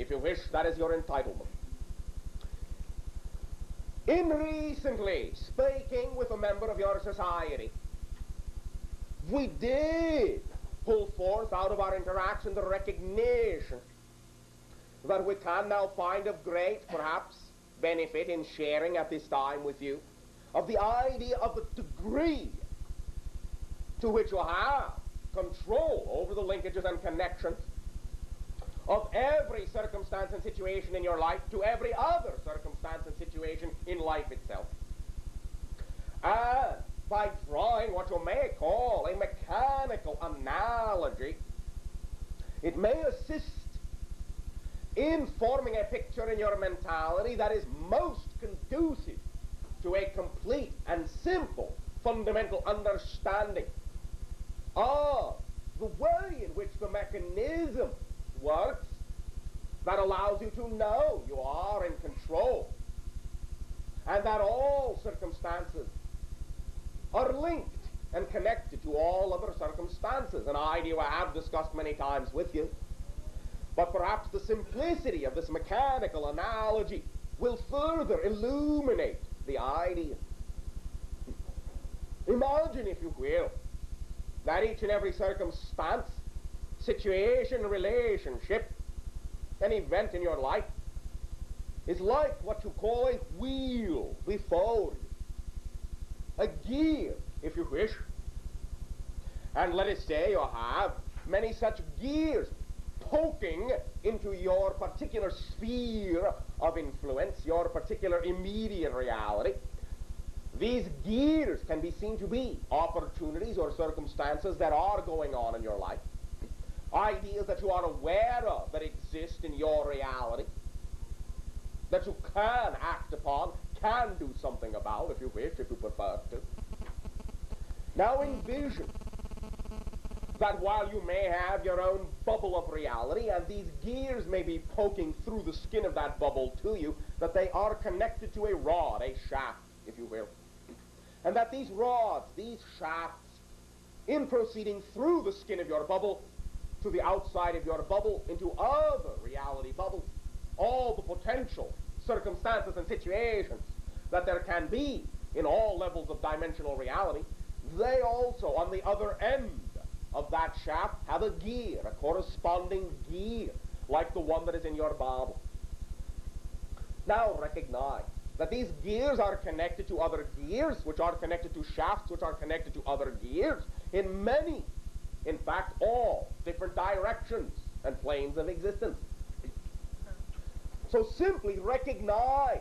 if you wish, that is your entitlement. In recently speaking with a member of your society, we did pull forth out of our interaction the recognition that we can now find of great, perhaps, benefit in sharing at this time with you, of the idea of the degree to which you have control over the linkages and connections of every circumstance and situation in your life to every other circumstance and situation in life itself. And by drawing what you may call a mechanical analogy, it may assist in forming a picture in your mentality that is most conducive to a complete and simple fundamental understanding of the way in which the mechanism works that allows you to know you are in control, and that all circumstances are linked and connected to all other circumstances, an idea I have discussed many times with you. But perhaps the simplicity of this mechanical analogy will further illuminate the idea. Imagine, if you will, that each and every circumstance, situation, relationship, an event in your life is like what you call a wheel before you, a gear, if you wish. And let us say you have many such gears poking into your particular sphere of influence, your particular immediate reality. These gears can be seen to be opportunities or circumstances that are going on in your life, ideas that you are aware of that exist in your reality, that you can act upon, can do something about, if you wish, if you prefer to. Now envision that while you may have your own bubble of reality, and these gears may be poking through the skin of that bubble to you, that they are connected to a rod, a shaft, if you will. And that these rods, these shafts, in proceeding through the skin of your bubble to the outside of your bubble into other reality bubbles, all the potential circumstances and situations that there can be in all levels of dimensional reality, they also, on the other end of that shaft, have a gear, a corresponding gear, like the one that is in your bubble. Now recognize that these gears are connected to other gears, which are connected to shafts, which are connected to other gears, in many, in fact all, different directions and planes of existence. So simply recognize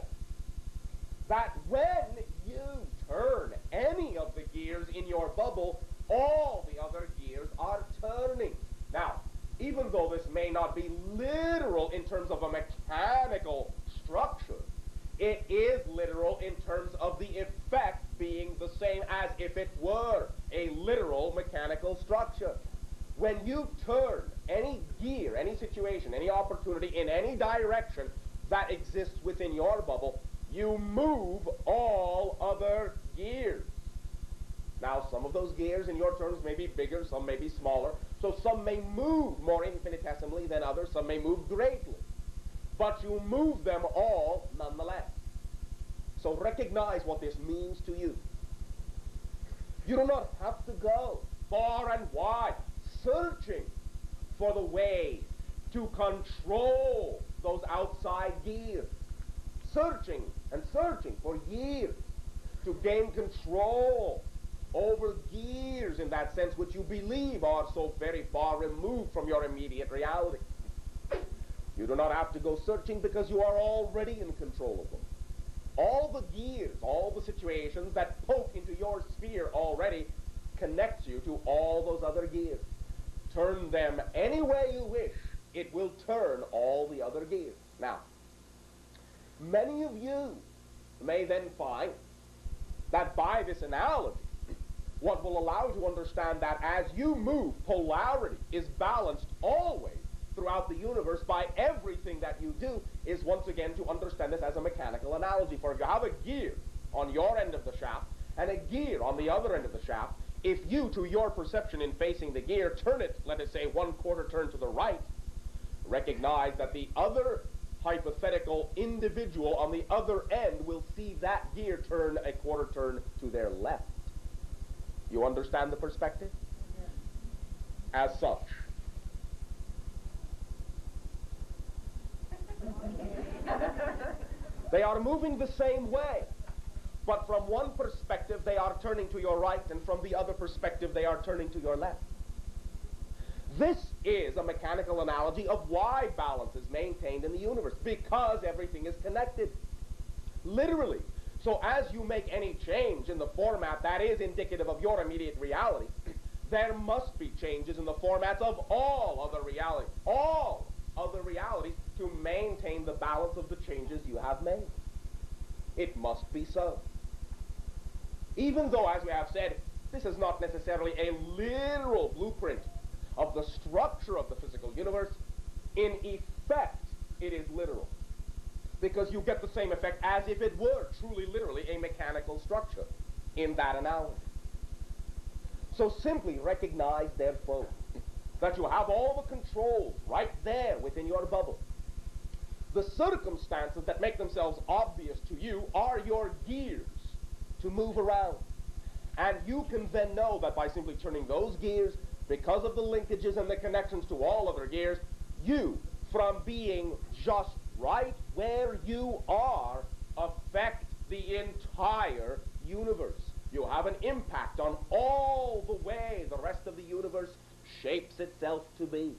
that when you turn any of the gears in your bubble, all the other gears are turning. Now, even though this may not be literal in terms of a mechanical structure, it is literal in terms of the effect being the same as if it were a literal mechanical structure. When you turn any gear, any situation, any opportunity in any direction that exists within your bubble, you move all other gears. Now, some of those gears in your terms may be bigger, some may be smaller, so some may move more infinitesimally than others, some may move greatly. But you move them all nonetheless. So recognize what this means to you. You do not have to go far and wide searching for the way to control those outside gears. Searching and searching for years to gain control over gears in that sense which you believe are so very far removed from your immediate reality. You do not have to go searching because you are already in control of them. All the gears, all the situations that poke into your sphere already connect you to all those other gears. Turn them any way you wish, it will turn all the other gears. Now, many of you may then find that by this analogy, what will allow you to understand that as you move, polarity is balanced always throughout the universe by everything that you do, is once again to understand this as a mechanical analogy. For if you have a gear on your end of the shaft and a gear on the other end of the shaft, if you, to your perception in facing the gear, turn it, let us say, 1/4 turn to the right, recognize that the other hypothetical individual on the other end will see that gear turn a quarter turn to their left. You understand the perspective? As such, they are moving the same way, but from one perspective they are turning to your right, and from the other perspective they are turning to your left. This is a mechanical analogy of why balance is maintained in the universe, because everything is connected, literally. So as you make any change in the format that is indicative of your immediate reality, there must be changes in the formats of all other realities to maintain the balance of the changes you have made. It must be so. Even though, as we have said, this is not necessarily a literal blueprint of the structure of the physical universe, in effect, it is literal. Because you get the same effect as if it were truly, literally a mechanical structure in that analogy. So simply recognize, therefore, that you have all the controls right there within your bubble. The circumstances that make themselves obvious to you are your gears to move around. And you can then know that by simply turning those gears, because of the linkages and the connections to all other gears, you, from being just right where you are, affect the entire universe. You have an impact on all the way the rest of the universe shapes itself to be.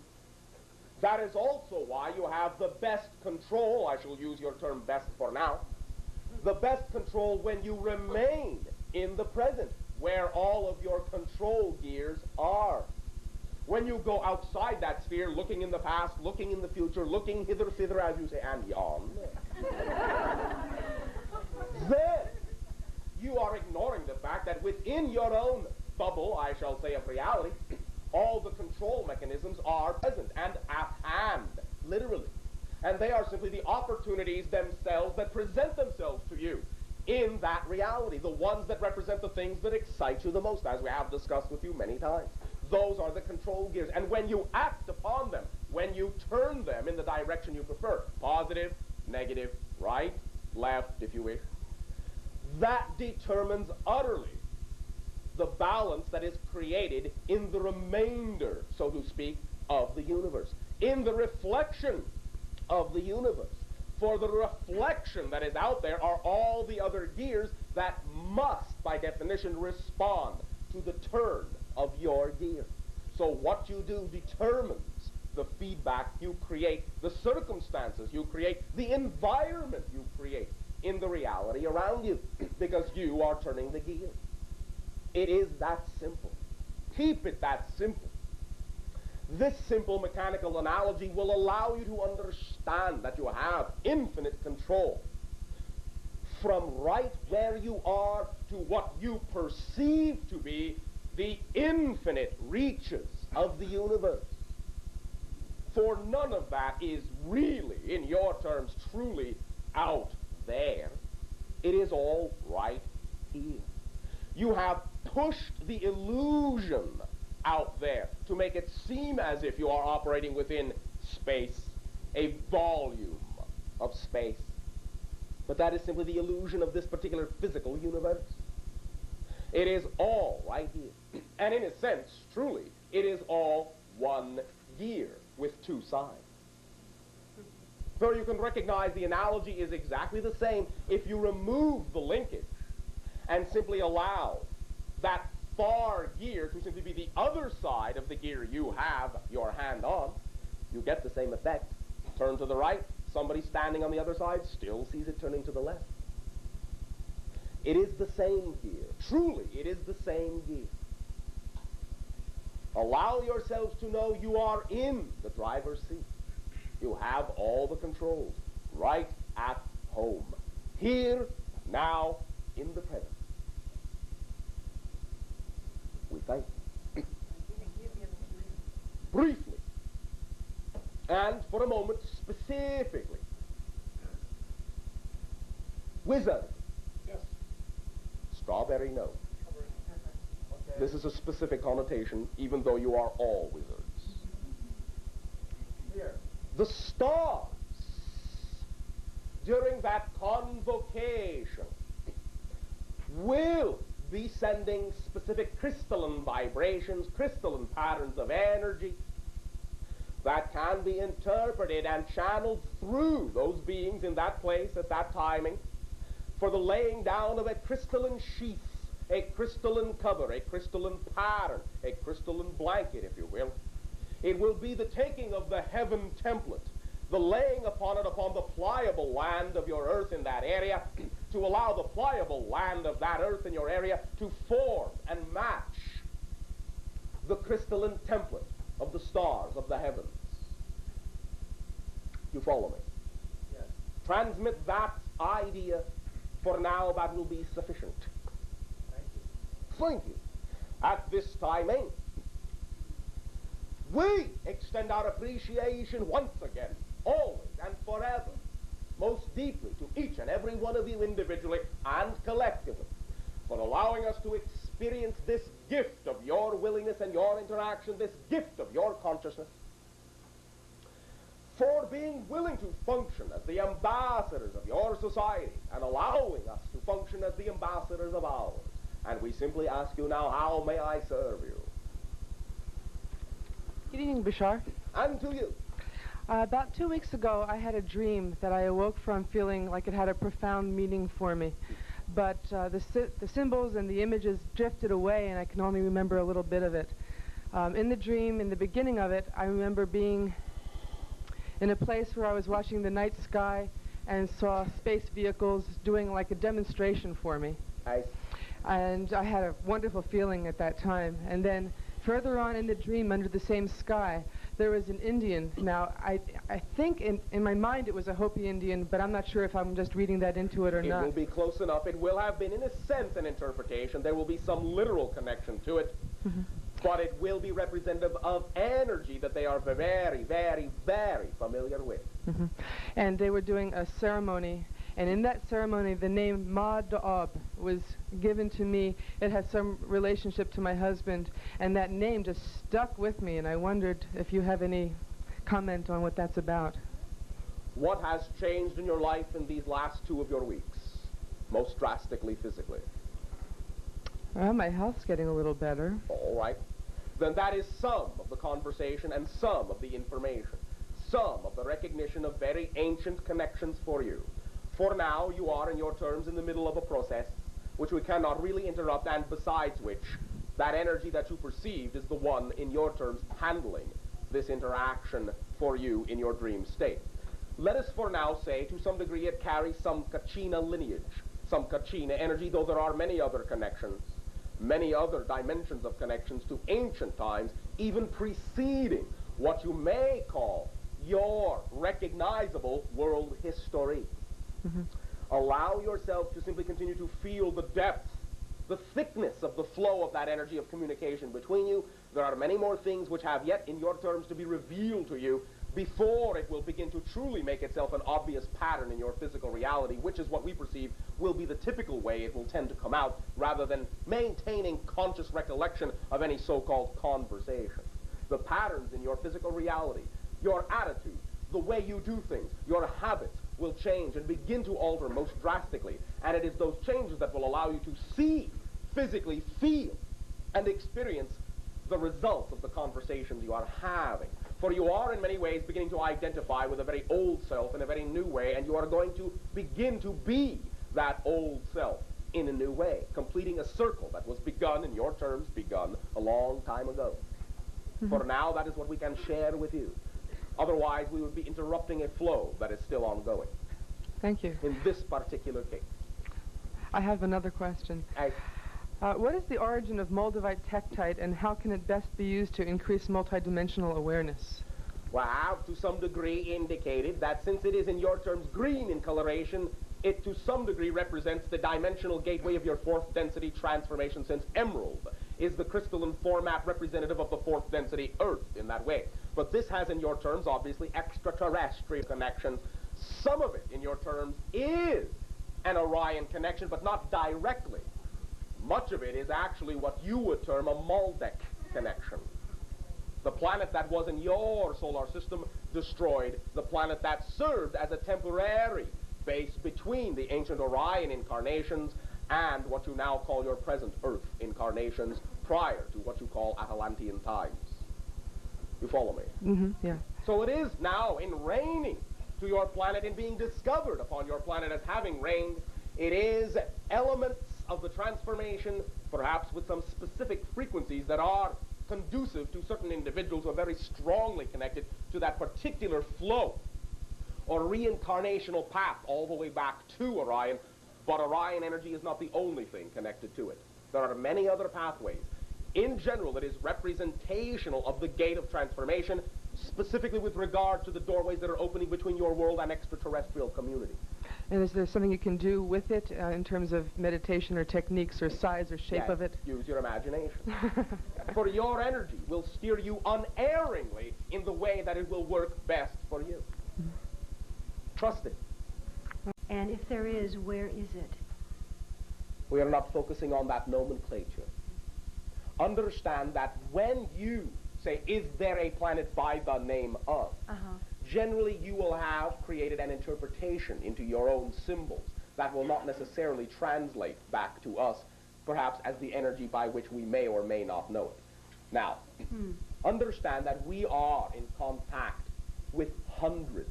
That is also why you have the best control, I shall use your term best for now, the best control when you remain in the present, where all of your control gears are. When you go outside that sphere, looking in the past, looking in the future, looking hither, thither, as you say, and yon, then you are ignoring the fact that within your own bubble, I shall say, of reality, all the control mechanisms are present and at hand, literally. And they are simply the opportunities themselves that present themselves to you in that reality, the ones that represent the things that excite you the most, as we have discussed with you many times. Those are the control gears. And when you act upon them, when you turn them in the direction you prefer, positive, negative, right, left, if you wish, that determines utterly the balance that is created in the remainder, so to speak, of the universe, in the reflection of the universe. For the reflection that is out there are all the other gears that must, by definition, respond to the turn of your gear. So what you do determines the feedback you create, the circumstances you create, the environment you create in the reality around you, because you are turning the gear. It is that simple. Keep it that simple. This simple mechanical analogy will allow you to understand that you have infinite control from right where you are to what you perceive to be the infinite reaches of the universe. For none of that is really, in your terms, truly out there. It is all right here. You have pushed the illusion out there to make it seem as if you are operating within space, a volume of space. But that is simply the illusion of this particular physical universe. It is all right here. And in a sense, truly, it is all one gear with two sides. So you can recognize the analogy is exactly the same if you remove the linkage and simply allow that far gear to simply be the other side of the gear you have your hand on. You get the same effect. Turn to the right, somebody standing on the other side still sees it turning to the left. It is the same gear. Truly, it is the same gear. Allow yourselves to know you are in the driver's seat. You have all the controls right at home. Here, now, in the present. We thank you. Briefly, and for a moment specifically. Wizard. Yes. Strawberry, no. Okay. This is a specific connotation, even though you are all wizards. Here. The stars, during that convocation, will be sending specific crystalline vibrations, crystalline patterns of energy that can be interpreted and channeled through those beings in that place at that timing for the laying down of a crystalline sheath, a crystalline cover, a crystalline pattern, a crystalline blanket, if you will. It will be the taking of the heaven template, the laying upon it upon the pliable land of your earth in that area to allow the pliable land of that earth in your area to form and match the crystalline template of the stars of the heavens. You follow me? Yes. Transmit that idea. For now, that will be sufficient. Thank you. Thank you. At this timing, we extend our appreciation once again, always and forever, most deeply to each and every one of you individually and collectively for allowing us to experience this gift of your willingness and your interaction, this gift of your consciousness, for being willing to function as the ambassadors of your society and allowing us to function as the ambassadors of ours. And we simply ask you now, how may I serve you? Good evening, Bashar. And to you. About 2 weeks ago, I had a dream that I awoke from feeling like it had a profound meaning for me. But the symbols and the images drifted away, and I can only remember a little bit of it. In the dream, in the beginning of it, I remember being in a place where I was watching the night sky and saw space vehicles doing like a demonstration for me. Nice. And I had a wonderful feeling at that time. And then further on in the dream, under the same sky, there was an Indian. Now, I think in my mind it was a Hopi Indian, but I'm not sure if I'm just reading that into it or not. It will be close enough. It will have been, in a sense, an interpretation. There will be some literal connection to it. But it will be representative of energy that they are very, very, very familiar with. And they were doing a ceremony, and in that ceremony the name Ma Da'ab was given to me. It has some relationship to my husband, and that name just stuck with me, and I wondered if you have any comment on what that's about. What has changed in your life in these last 2 of your weeks, most drastically physically? Well, my health's getting a little better. All right. Then that is some of the conversation and some of the information, some of the recognition of very ancient connections for you. For now, you are, in your terms, in the middle of a process which we cannot really interrupt, and besides which, that energy that you perceived is the one, in your terms, handling this interaction for you in your dream state. Let us for now say, to some degree, it carries some Kachina lineage, some Kachina energy, though there are many other connections, many other dimensions of connections to ancient times, even preceding what you may call your recognizable world history. Allow yourself to simply continue to feel the depth, the thickness of the flow of that energy of communication between you. There are many more things which have yet, in your terms, to be revealed to you before it will begin to truly make itself an obvious pattern in your physical reality, which is what we perceive will be the typical way it will tend to come out, rather than maintaining conscious recollection of any so-called conversation. The patterns in your physical reality, your attitude, the way you do things, your habits will change and begin to alter most drastically. And it is those changes that will allow you to see, physically feel, and experience the results of the conversations you are having. For you are in many ways beginning to identify with a very old self in a very new way, and you are going to begin to be that old self in a new way, completing a circle that was begun, in your terms, begun a long time ago. For now, that is what we can share with you. Otherwise, we would be interrupting a flow that is still ongoing. Thank you. In this particular case. I have another question. What is the origin of Moldavite tektite, and how can it best be used to increase multidimensional awareness? Well, I've to some degree indicated that since it is in your terms green in coloration, it to some degree represents the dimensional gateway of your 4th density transformation, since emerald is the crystalline format representative of the 4th density earth in that way. But this has in your terms obviously extraterrestrial connections. Some of it in your terms is an Orion connection, but not directly. Much of it is actually what you would term a Maldek connection. The planet that was in your solar system destroyed the planet that served as a temporary base between the ancient Orion incarnations and what you now call your present Earth incarnations prior to what you call Atlantean times. You follow me? Mm-hmm, yeah. So it is now in raining to your planet, in being discovered upon your planet as having rained. It is elements of the transformation, perhaps with some specific frequencies that are conducive to certain individuals who are very strongly connected to that particular flow or reincarnational path all the way back to Orion. But Orion energy is not the only thing connected to it. There are many other pathways. In general, it is representational of the gate of transformation, specifically with regard to the doorways that are opening between your world and extraterrestrial community. And is there something you can do with it in terms of meditation or techniques or size or shape of it? Use your imagination. For your energy will steer you unerringly in the way that it will work best for you. Mm-hmm. Trust it. And if there is, where is it? We are not focusing on that nomenclature. Understand that when you say, is there a planet by the name of, generally you will have created an interpretation into your own symbols that will not necessarily translate back to us, perhaps as the energy by which we may or may not know it. Now, understand that we are in contact with hundreds,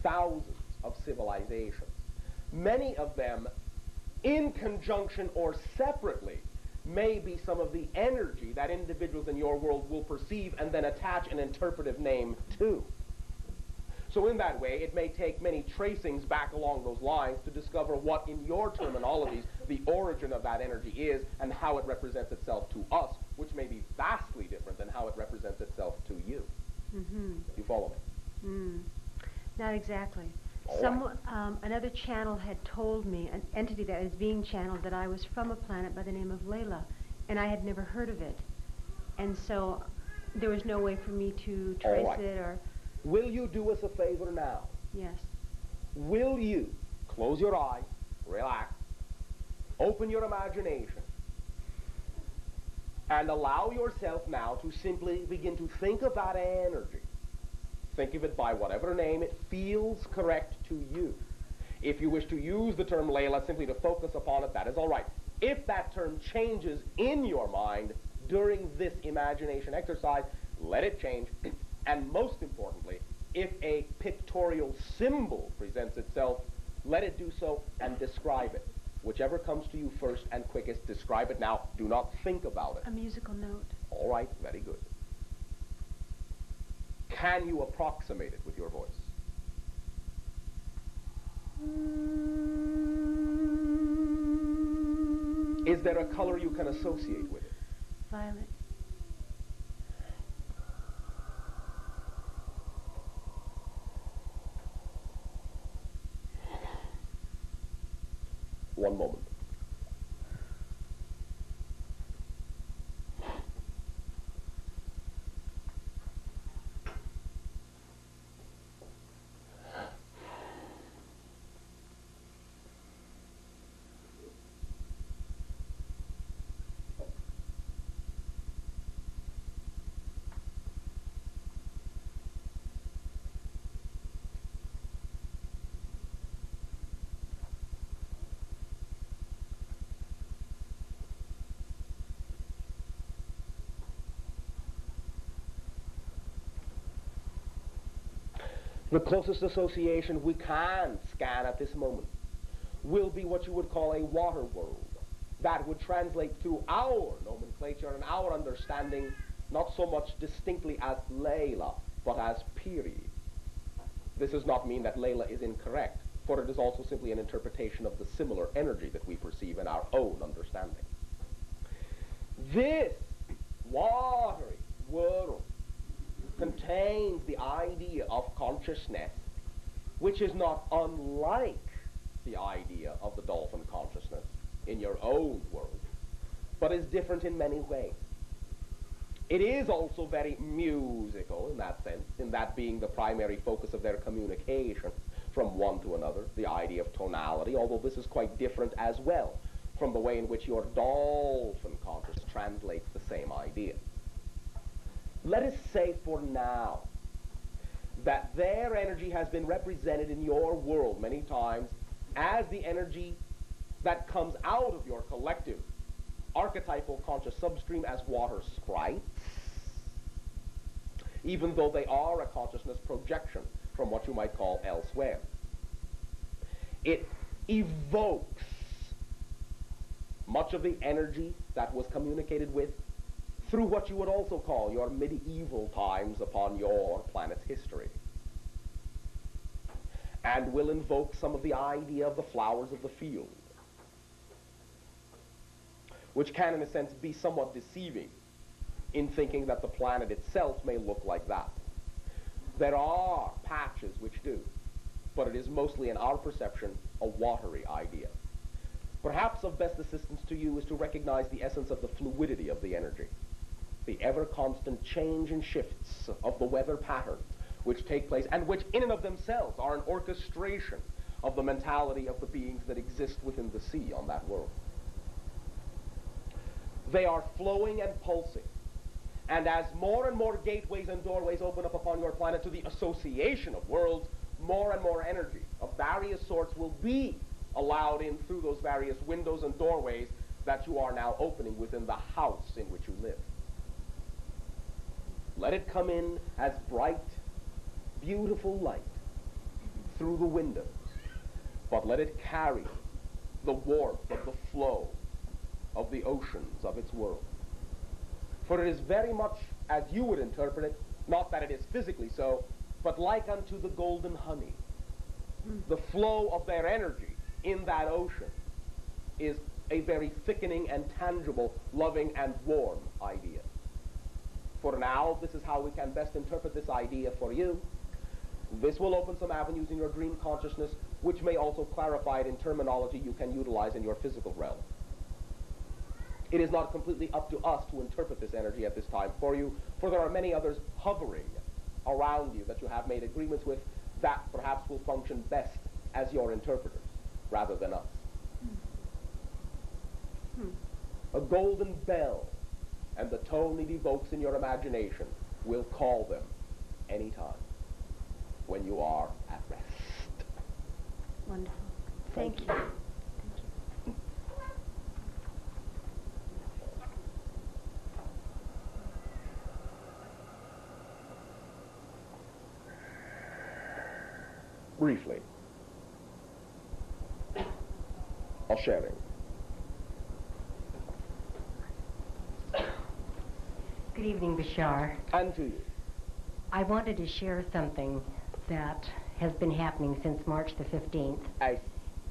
thousands of civilizations. Many of them, in conjunction or separately, may be some of the energy that individuals in your world will perceive and then attach an interpretive name to. So in that way, it may take many tracings back along those lines to discover what, in your terminologies, the origin of that energy is and how it represents itself to us, which may be vastly different than how it represents itself to you. Mm-hmm. You follow me? Not exactly. Right. Another channel had told me, an entity that is being channeled, that I was from a planet by the name of Layla, and I had never heard of it. And so there was no way for me to trace it or... Will you do us a favor now? Yes. Will you close your eyes, relax, open your imagination, and allow yourself now to simply begin to think of that energy. Think of it by whatever name it feels correct to you. If you wish to use the term Layla simply to focus upon it, that is all right. If that term changes in your mind during this imagination exercise, let it change. And most importantly, if a pictorial symbol presents itself, let it do so and describe it. Whichever comes to you first and quickest, describe it now. Do not think about it. A musical note. All right, very good. Can you approximate it with your voice? Is there a color you can associate with it? Violet. One moment. The closest association we can scan at this moment will be what you would call a water world. That would translate through our nomenclature and our understanding not so much distinctly as Layla, but as Piri. This does not mean that Layla is incorrect, for it is also simply an interpretation of the similar energy that we perceive in our own understanding. This watery world contains the idea of consciousness, which is not unlike the idea of the dolphin consciousness in your own world, but is different in many ways. It is also very musical in that sense, in that being the primary focus of their communication from one to another, the idea of tonality, although this is quite different as well from the way in which your dolphin consciousness translates the same idea. Let us say for now that their energy has been represented in your world many times as the energy that comes out of your collective archetypal conscious substream as water sprites, even though they are a consciousness projection from what you might call elsewhere. It evokes much of the energy that was communicated with through what you would also call your medieval times upon your planet's history, and will invoke some of the idea of the flowers of the field, which can in a sense be somewhat deceiving in thinking that the planet itself may look like that. There are patches which do, but it is mostly in our perception a watery idea. Perhaps of best assistance to you is to recognize the essence of the fluidity of the energy, the ever-constant change and shifts of the weather patterns which take place and which in and of themselves are an orchestration of the mentality of the beings that exist within the sea on that world. They are flowing and pulsing, and as more and more gateways and doorways open up upon your planet to the association of worlds, more and more energy of various sorts will be allowed in through those various windows and doorways that you are now opening within the house in which you live. Let it come in as bright, beautiful light through the windows, but let it carry the warmth of the flow of the oceans of its world. For it is very much as you would interpret it, not that it is physically so, but like unto the golden honey. The flow of their energy in that ocean is a very thickening and tangible, loving and warm idea. For now, this is how we can best interpret this idea for you. This will open some avenues in your dream consciousness, which may also clarify it in terminology you can utilize in your physical realm. It is not completely up to us to interpret this energy at this time for you, for there are many others hovering around you that you have made agreements with that perhaps will function best as your interpreters, rather than us. A golden bell and the tone it evokes in your imagination will call them anytime when you are at rest. Wonderful. Thank you. Briefly, I'll sharing. Good evening, Bashar. And to you. I wanted to share something that has been happening since March the 15th.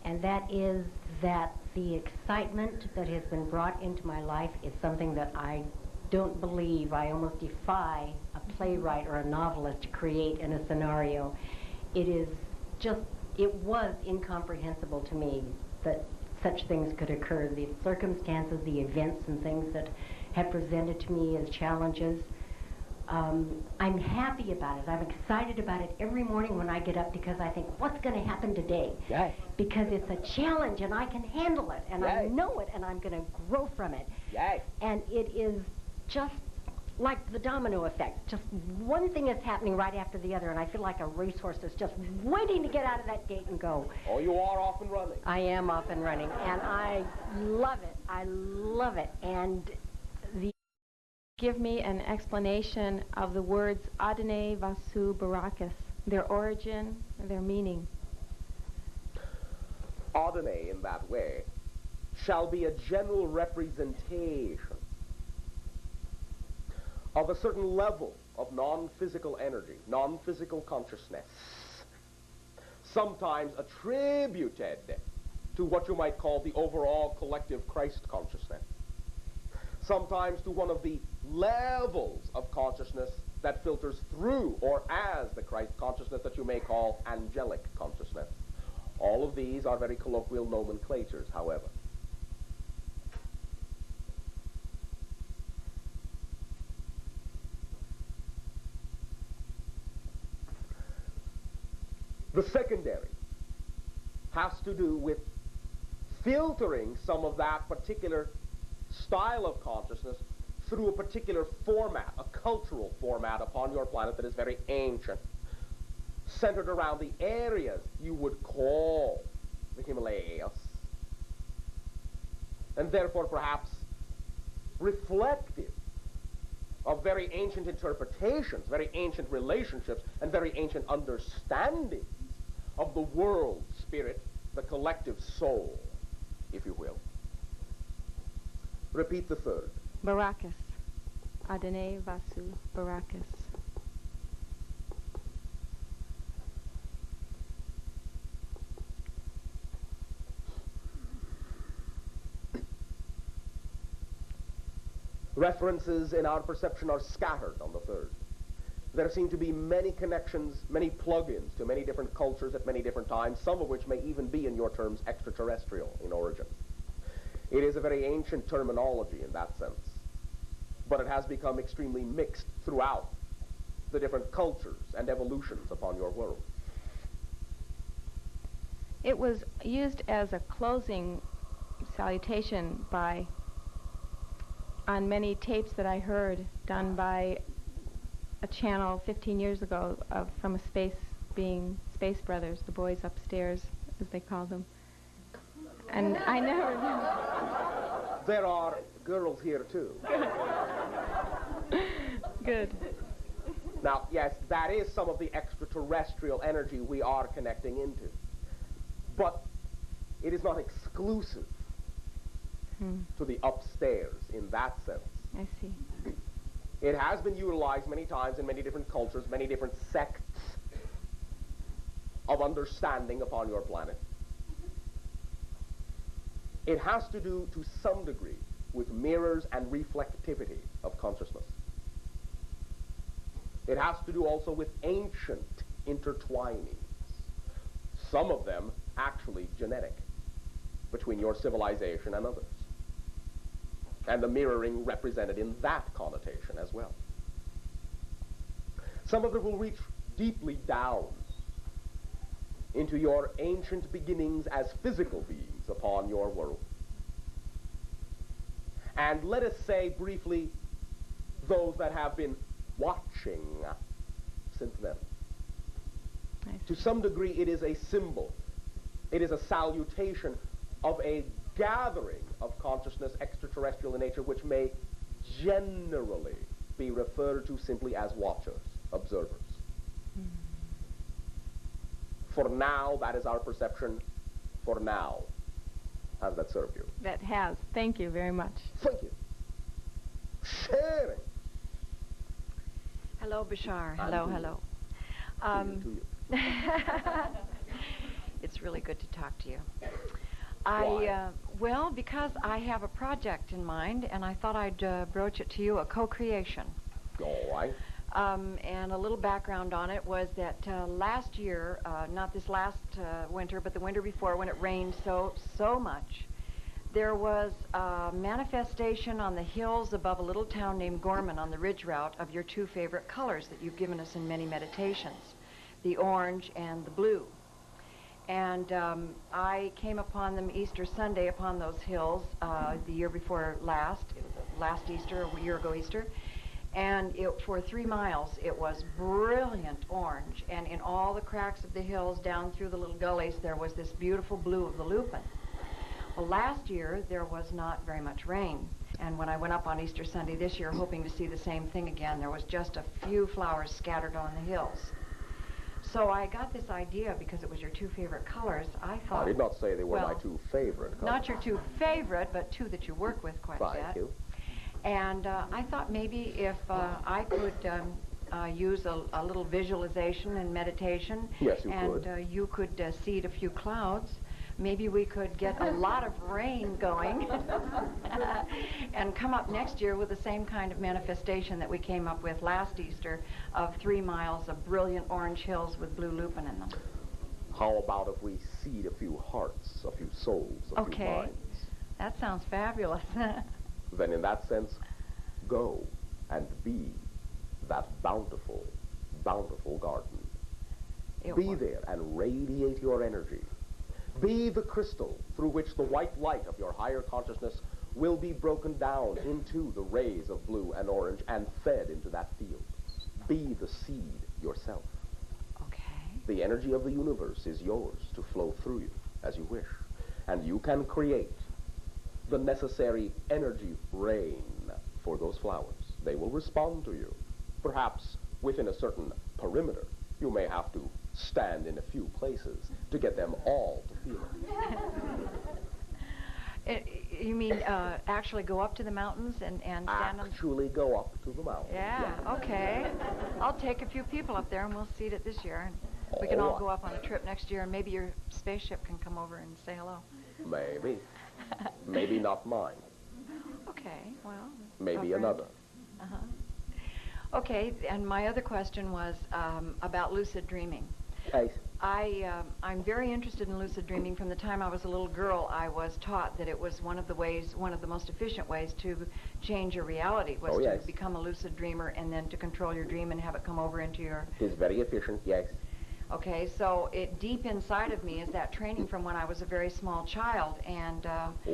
And that is that the excitement that has been brought into my life is something that I don't believe, I almost defy a playwright or a novelist to create in a scenario. It is just, it was incomprehensible to me that such things could occur. The circumstances, the events and things that have presented to me as challenges. I'm happy about it. I'm excited about it every morning when I get up because I think, what's going to happen today? Yay. Because it's a challenge and I can handle it and Yay. I know it and I'm going to grow from it. Yay. And it is just like the domino effect. Just one thing is happening right after the other and I feel like a racehorse that's just waiting to get out of that gate and go. Oh, you are off and running. I am off and running and I love it. I love it. And give me an explanation of the words Adonai Vasu Barakis, their origin and their meaning. Adonai, in that way, shall be a general representation of a certain level of non-physical energy, non-physical consciousness, sometimes attributed to what you might call the overall collective Christ consciousness, sometimes to one of the levels of consciousness that filters through or as the Christ consciousness that you may call angelic consciousness. All of these are very colloquial nomenclatures, however. The secondary has to do with filtering some of that particular style of consciousness through a particular format, a cultural format upon your planet that is very ancient, centered around the areas you would call the Himalayas, and therefore perhaps reflective of very ancient interpretations, very ancient relationships, and very ancient understandings of the world spirit, the collective soul, if you will. Repeat the third. Barakas. Adonai Vasu Barakas. References in our perception are scattered on the third. There seem to be many connections, many plug-ins to many different cultures at many different times, some of which may even be, in your terms, extraterrestrial in origin. It is a very ancient terminology in that sense, but it has become extremely mixed throughout the different cultures and evolutions upon your world. It was used as a closing salutation on many tapes that I heard done by a channel 15 years ago from a Space Brothers, the boys upstairs, as they call them. And I never knew. There are girls here too. Good. Now, yes, that is some of the extraterrestrial energy we are connecting into. But it is not exclusive to the upstairs in that sense. I see. It has been utilized many times in many different cultures, many different sects of understanding upon your planet. It has to do, to some degree, with mirrors and reflectivity of consciousness. It has to do also with ancient intertwinings, some of them actually genetic, between your civilization and others. And the mirroring represented in that connotation as well. Some of it will reach deeply down into your ancient beginnings as physical beings upon your world. And let us say briefly, those that have been watching since then. To some degree, it is a symbol. It is a salutation of a gathering of consciousness, extraterrestrial in nature, which may generally be referred to simply as watchers, observers. For now, that is our perception. For now. How does that serve you? That has. Thank you very much. Thank you. Sharing. Hello, Bashar. Hello, hello. To you. It's really good to talk to you. Why? Well, because I have a project in mind, and I thought I'd broach it to you, a co-creation. All right. And a little background on it was that last year, not this last winter, but the winter before, when it rained so much, there was a manifestation on the hills above a little town named Gorman on the ridge route of your two favorite colors that you've given us in many meditations, the orange and the blue. And I came upon them Easter Sunday upon those hills the year before last Easter, a year ago Easter. And for 3 miles, it was brilliant orange. And in all the cracks of the hills, down through the little gullies, there was this beautiful blue of the lupin. Well, last year, there was not very much rain. And when I went up on Easter Sunday this year, hoping to see the same thing again, there was just a few flowers scattered on the hills. So I got this idea, because it was your two favorite colors, I thought... I did not say they were my two favorite colors. Not your two favorite, but two that you work with quite yet. Thank you. And I thought maybe if I could use a little visualization and meditation. Yes, you could. And you could seed a few clouds. Maybe we could get a lot of rain going and come up next year with the same kind of manifestation that we came up with last Easter of 3 miles of brilliant orange hills with blue lupin in them. How about if we seed a few hearts, a few souls, a few minds? That sounds fabulous. Then in that sense, go and be that bountiful, bountiful garden. Be there and radiate your energy. Be the crystal through which the white light of your higher consciousness will be broken down into the rays of blue and orange and fed into that field. Be the seed yourself. Okay. The energy of the universe is yours to flow through you as you wish. And you can create the necessary energy rain for those flowers. They will respond to you. Perhaps within a certain perimeter. You may have to stand in a few places to get them all to feel it. You mean actually go up to the mountains and stand on... Actually go up to the mountains. Yeah, okay. I'll take a few people up there and we'll seed it this year. And we can all go up on a trip next year and maybe your spaceship can come over and say hello. Maybe. Maybe not mine. Okay, well... Maybe another. Uh-huh. Okay, and my other question was about lucid dreaming. Hey. I'm very interested in lucid dreaming. From the time I was a little girl, I was taught that it was one of the most efficient ways to change your reality was to become a lucid dreamer and then to control your dream and have it come over into your... It is very efficient, yes. Okay, so deep inside of me is that training from when I was a very small child, and...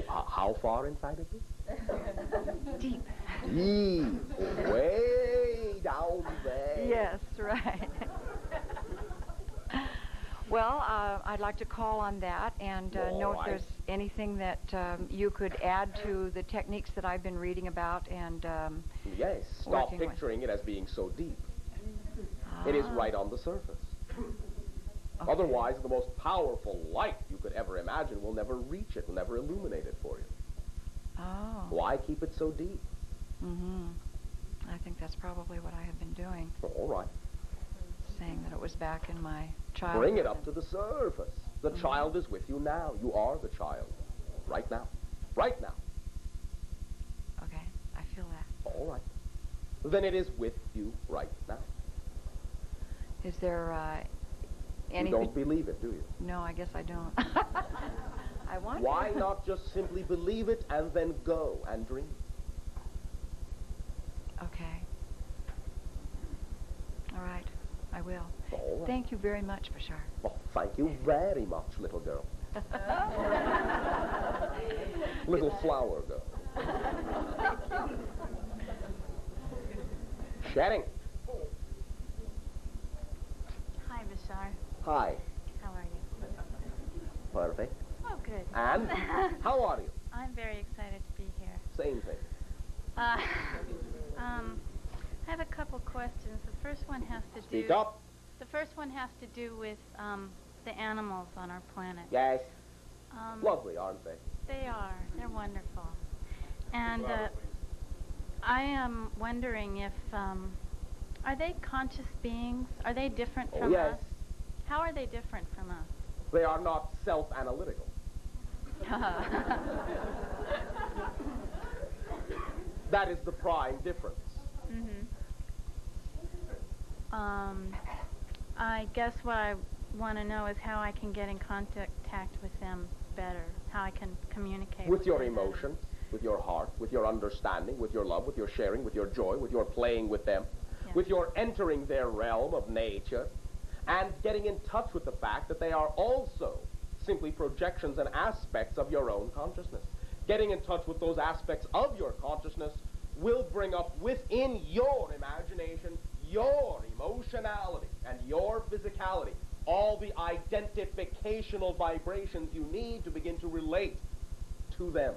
how far inside of you? Deep. Deep. Way down there. Yes, right. Well, I'd like to call on that and know if there's anything that you could add to the techniques that I've been reading about and yes, stop picturing it as being so deep. It is right on the surface. Okay. Otherwise, the most powerful light you could ever imagine will never reach it, will never illuminate it for you. Oh. Why keep it so deep? Mm-hmm. I think that's probably what I have been doing. All right. Saying that it was back in my childhood. Bring it up to the surface. The child is with you now. You are the child. Right now. Right now. Okay, I feel that. All right. Then it is with you right now. Is there any... You don't believe it, do you? No, I guess I don't. I want Why not just simply believe it and then go and dream? Okay. All right. I will. All right. Thank you very much, Bashar. Oh, thank you very much, little girl. Little flower girl. Sharing. Hi, Bashar. Hi. How are you? Perfect. Oh, good. And how are you? I'm very excited to be here. Same thing. I have a couple questions. The first one has to do... Speak up. The first one has to do with the animals on our planet. Yes. Lovely, aren't they? They are. They're wonderful. And I am wondering if... are they conscious beings? Are they different from us? How are they different from us? They are not self-analytical. That is the prime difference. Mm-hmm. I guess what I want to know is how I can get in contact with them better, how I can communicate with your them emotions, with your heart, with your understanding, with your love, with your sharing, with your joy, with your playing with them, with your entering their realm of nature, and getting in touch with the fact that they are also simply projections and aspects of your own consciousness. Getting in touch with those aspects of your consciousness will bring up within your imagination, your emotionality, and your physicality, all the identificational vibrations you need to begin to relate to them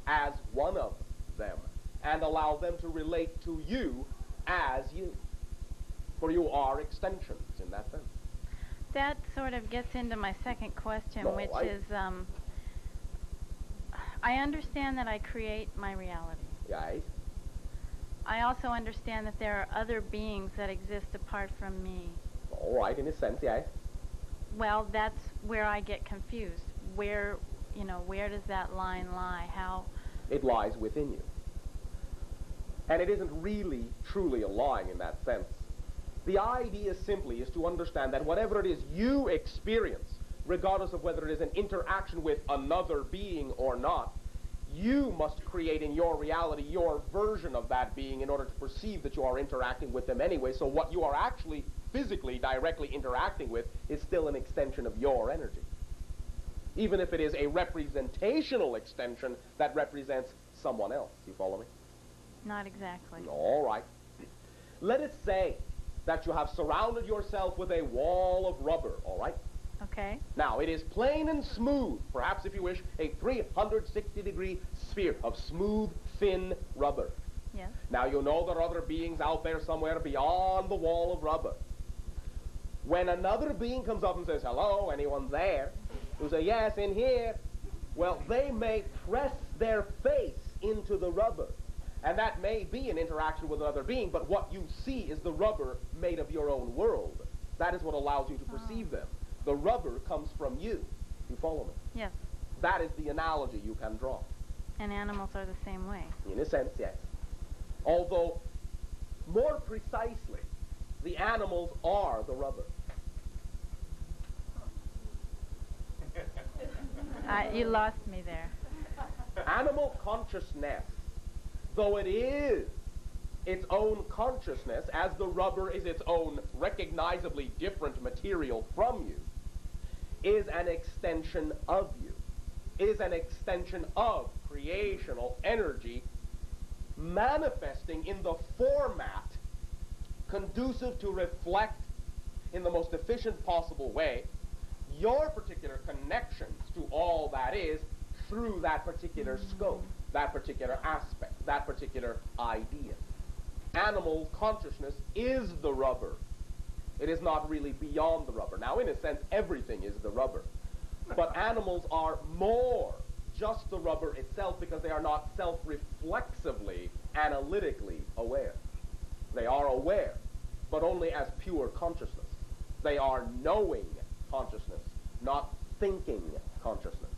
as one of them, and allow them to relate to you as you. For you are extensions in that sense. That sort of gets into my second question, which is, I understand that I create my reality. Yes. I also understand that there are other beings that exist apart from me. All right, in a sense, yes. Well, that's where I get confused. Where does that line lie? How? It lies within you. And it isn't really, truly a line in that sense. The idea simply is to understand that whatever it is you experience, regardless of whether it is an interaction with another being or not, you must create in your reality your version of that being in order to perceive that you are interacting with them anyway. So what you are actually physically directly interacting with is still an extension of your energy. Even if it is a representational extension that represents someone else. You follow me? Not exactly. All right. Let us say that you have surrounded yourself with a wall of rubber, all right? Okay. Now, it is plain and smooth, perhaps if you wish, a 360-degree sphere of smooth, thin rubber. Yes. Now, you know there are other beings out there somewhere beyond the wall of rubber. When another being comes up and says, hello, anyone there? You say, yes, in here. Well, they may press their face into the rubber. And that may be an interaction with another being, but what you see is the rubber made of your own world. That is what allows you to perceive them. The rubber comes from you. You follow me? Yes. That is the analogy you can draw. And animals are the same way. In a sense, yes. Although, more precisely, the animals are the rubber. You lost me there. Animal consciousness, though it is its own consciousness, as the rubber is its own recognizably different material from you, is an extension of you, is an extension of creational energy manifesting in the format conducive to reflect in the most efficient possible way your particular connections to all that is through that particular scope, that particular aspect, that particular idea. Animal consciousness is the rubber. It is not really beyond the rubber. Now, in a sense, everything is the rubber. But animals are more just the rubber itself because they are not self-reflexively, analytically aware. They are aware, but only as pure consciousness. They are knowing consciousness, not thinking consciousness.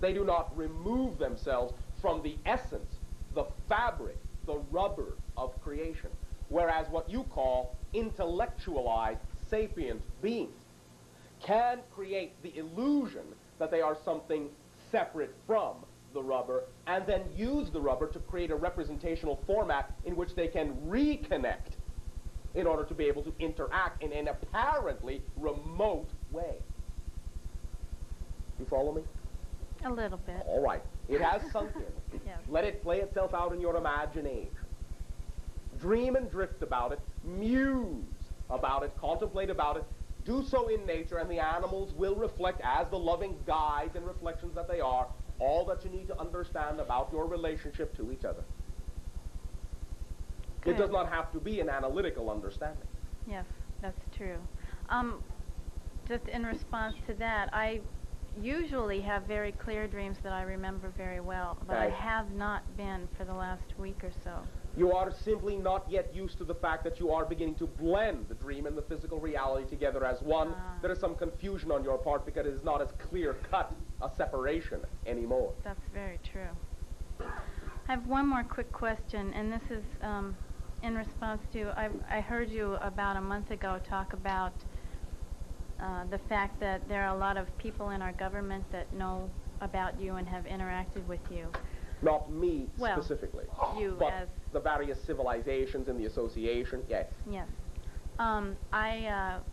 They do not remove themselves from the essence, the fabric, the rubber of creation. Whereas what you call intellectualized sapient beings can create the illusion that they are something separate from the rubber and then use the rubber to create a representational format in which they can reconnect in order to be able to interact in an apparently remote way. You follow me? A little bit. All right. It has sunk in. Yes. Let it play itself out in your imagination. Dream and drift about it. Muse about it. Contemplate about it. Do so in nature, and the animals will reflect, as the loving guides and reflections that they are, all that you need to understand about your relationship to each other. Good. It does not have to be an analytical understanding. Yes, that's true. Just in response to that, I usually have very clear dreams that I remember very well, but I have not been for the last week or so. You are simply not yet used to the fact that you are beginning to blend the dream and the physical reality together as one. There is some confusion on your part because it is not as clear-cut a separation anymore. That's very true. I have one more quick question, and this is in response to, I heard you about a month ago talk about the fact that there are a lot of people in our government that know about you and have interacted with you. Not me specifically, you but as the various civilizations in the association, yes. Yes.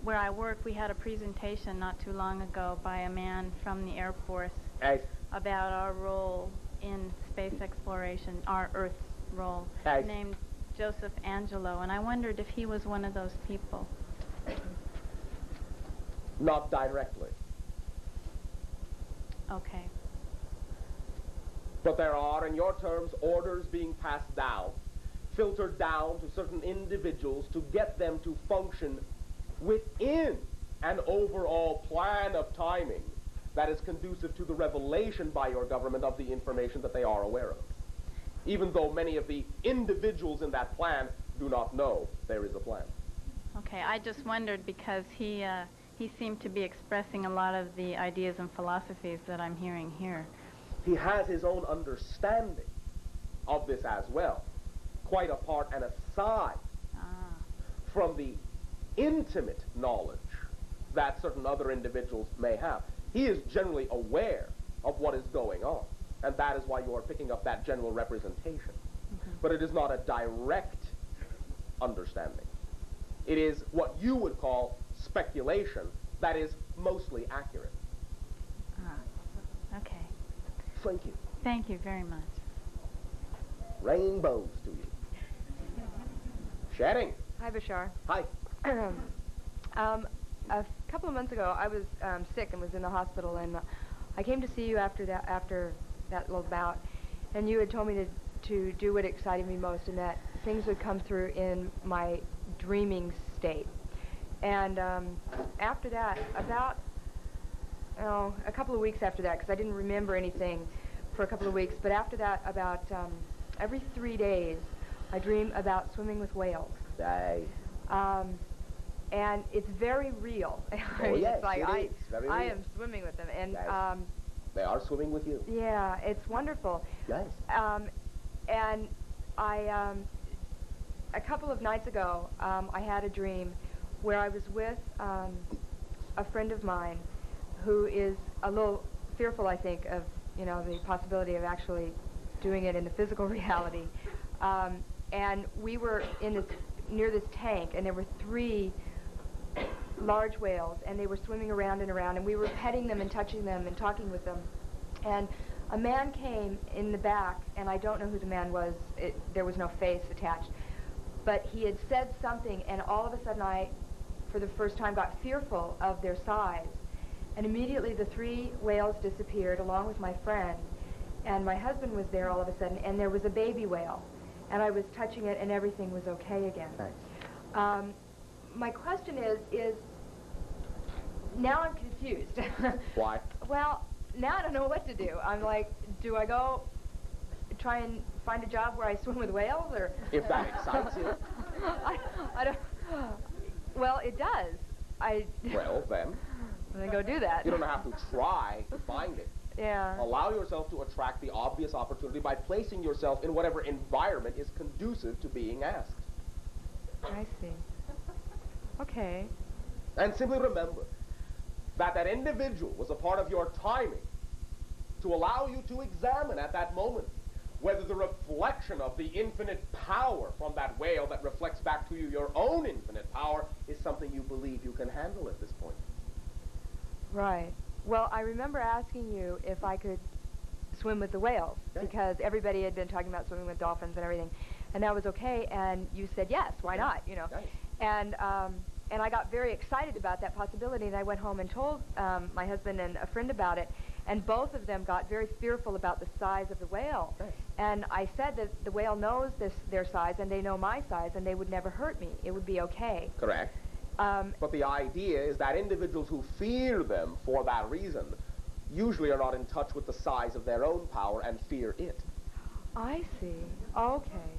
Where I work, we had a presentation not too long ago by a man from the Air Force about our role in space exploration, our Earth's role, named Joseph Angelo, and I wondered if he was one of those people. Not directly. Okay. But there are, in your terms, orders being passed down, filtered down to certain individuals to get them to function within an overall plan of timing that is conducive to the revelation by your government of the information that they are aware of. Even though many of the individuals in that plan do not know there is a plan. Okay, I just wondered because he seemed to be expressing a lot of the ideas and philosophies that I'm hearing here. He has his own understanding of this as well, quite apart and aside from the intimate knowledge that certain other individuals may have. He is generally aware of what is going on, and that is why you are picking up that general representation. But it is not a direct understanding. It is what you would call speculation that is mostly accurate. Okay. Thank you. Thank you very much. rainbows to you. Shedding. Hi, Bashar. Hi. A couple of months ago, I was sick and was in the hospital, and I came to see you after that little bout, and you had told me to do what excited me most, and that things would come through in my dreaming state. And after that, about a couple of weeks after that, because I didn't remember anything for a couple of weeks, but after that, about every 3 days, I dream about swimming with whales. Nice. And it's very real. Yes, it's like it is. Very I real. am swimming with them, and Yes. They are swimming with you. yeah, it's wonderful. Yes. And I a couple of nights ago, I had a dream where I was with a friend of mine who is a little fearful, I think, of the possibility of actually doing it in the physical reality. And we were near this tank, and there were 3 large whales, and they were swimming around and around, and we were petting them and touching them and talking with them. And a man came in the back, and I don't know who the man was. There was no face attached. But he had said something, and all of a sudden I, for the first time, got fearful of their size. And immediately the 3 whales disappeared along with my friend, and my husband was there all of a sudden, and there was a baby whale. And I was touching it, and everything was okay again. Nice. My question is, now I'm confused. Why? Well, now I don't know what to do. I'm like, do I go try and find a job where I swim with whales, or? If that excites you. I don't. Well, it does. Well, then. Then go do that. You don't have to try to find it. Yeah. Allow yourself to attract the obvious opportunity by placing yourself in whatever environment is conducive to being asked. I see. Okay. And simply remember that individual was a part of your timing to allow you to examine at that moment whether the reflection of the infinite power from that whale that reflects back to you your own infinite power is something you believe you can handle at this point. Right. Well, I remember asking you if I could swim with the whales, Okay. because everybody had been talking about swimming with dolphins and everything, and that was okay, and you said yes, why not, Nice. And I got very excited about that possibility, and I went home and told my husband and a friend about it, and both of them got very fearful about the size of the whale. Nice. And I said that the whale knows their size, and they know my size, and they would never hurt me. It would be okay. Correct. But the idea is that individuals who fear them for that reason usually are not in touch with the size of their own power and fear it. I see. Okay.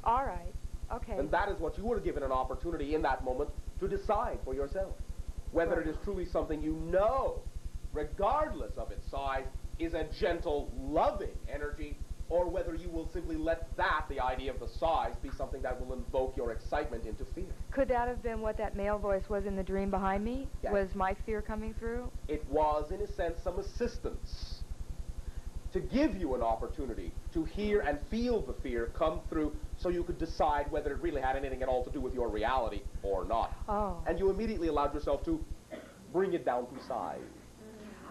All right. Okay. And that is what you were given an opportunity in that moment to decide for yourself. Whether Right. it is truly something you know, regardless of its size, is a gentle, loving energy, or whether you will simply let the idea of the size, be something that will invoke your excitement into fear. Could that have been what that male voice was in the dream behind me? Yes. Was my fear coming through? It was, in a sense, some assistance to give you an opportunity to hear and feel the fear come through so you could decide whether it really had anything at all to do with your reality or not. Oh. And you immediately allowed yourself to bring it down to size.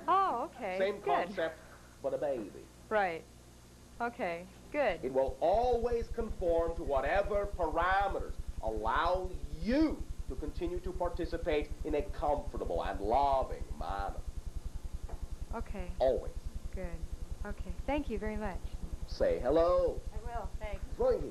Oh, okay. Same Good. concept, but a baby. Right. Okay. Good. It will always conform to whatever parameters allow you to continue to participate in a comfortable and loving manner. Okay. Always. Good. Okay. Thank you very much. Say hello. I will. Thanks. Going here.